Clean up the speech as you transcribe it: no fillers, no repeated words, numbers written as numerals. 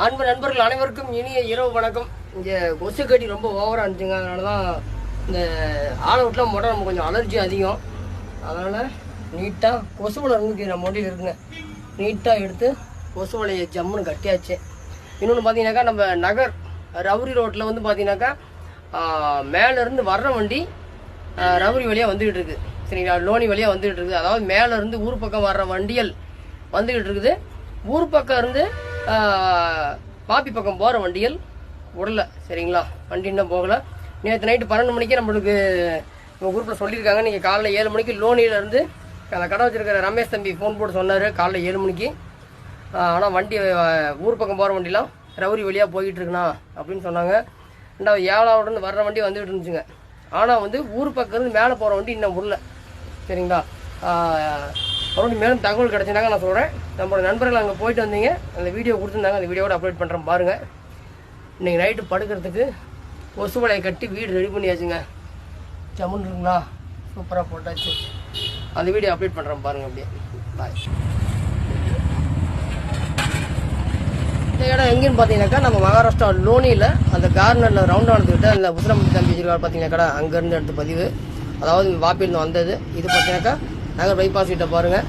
அன்பு நண்பர்கள் அனைவருக்கும் இனிய இரவு வணக்கம். இங்கே கொசு கட்டி ரொம்ப ஓவராக இருந்துச்சுங்க. அதனால தான் இந்த ஆளை விட்டுலாம் மொட்டை நம்ம கொஞ்சம் அலர்ஜி அதிகம். அதனால் நீட்டாக கொசு வலை இருந்து நம்ம மொண்டியில் இருக்குங்க. நீட்டாக எடுத்து கொசு வலையை ஜம்முன்னு கட்டியாச்சு. இன்னொன்று பார்த்தீங்கன்னாக்கா நம்ம நகர் ரவுரி ரோட்டில் வந்து பார்த்தீங்கன்னாக்கா மேலேருந்து வர்ற வண்டி ரவுரி வழியாக வந்துக்கிட்டு இருக்குது. சரிங்களா, லோனி வழியாக வந்துக்கிட்டு இருக்குது. அதாவது மேலேருந்து ஊர் பக்கம் வர்ற வண்டிகள் வந்துக்கிட்டு இருக்குது. ஊர் பக்கம் இருந்து பாப்பி பக்கம் போகிற வண்டிகள் விடல. சரிங்களா, வண்டி இன்னும் போகலை. நேற்று நைட்டு 12 மணிக்கு நம்மளுக்கு உங்கள் குரூப்பில் சொல்லியிருக்காங்க. நீங்கள் காலைல 7 மணிக்கு லோனியிலேருந்து அந்த கடை வச்சுருக்கிற ரமேஷ் தம்பி ஃபோன் போட்டு சொன்னார் காலைல 7 மணிக்கு. ஆனால் வண்டி ஊர் பக்கம் போகிற வண்டிலாம் ரவுரி வழியாக போய்கிட்டு இருக்குண்ணா அப்படின்னு சொன்னாங்க. ரெண்டாவது 7ஆவதுலேருந்து வர்ற வண்டி வந்துகிட்டு இருந்துச்சுங்க. ஆனால் வந்து ஊர் பக்கம் இருந்து மேலே போகிற வண்டி இன்னும் விடல. சரிங்களா, மறுபடியும் மேலும் தகவல் கிடச்சினாங்க நான் சொல்கிறேன். நம்மளோட நண்பர்கள் அங்கே போயிட்டு வந்தீங்க, அந்த வீடியோ கொடுத்துருந்தாங்க. அந்த வீடியோவோட அப்லோட் பண்ணுறேன் பாருங்கள். இன்றைக்கி நைட்டு படுக்கிறதுக்கு கொசு வலையை கட்டி வீடு ரெடி பண்ணியாச்சுங்க. ஜம்முன்னு இருக்குங்களா, சூப்பராக போட்டாச்சு. அந்த வீடியோ அப்லோட் பண்ணுறேன் பாருங்கள். அப்படியே பாய். இந்த இடம் எங்கேன்னு பார்த்தீங்கன்னாக்கா நம்ம மகாராஷ்டிரா லோனியில் அந்த கார்னரில் ரவுண்ட் ஆனதுக்கிட்ட அந்த உசிரம்பட்டி தம்பி வச்சிருக்காரு பார்த்தீங்கன்னாக்கா, அங்கேருந்து எடுத்து பதிவு. அதாவது வாப்பிலிருந்து வந்தது. இது பார்த்தீங்கன்னாக்கா நகர் பைபாஸ் கிட்ட பாருங்கள்.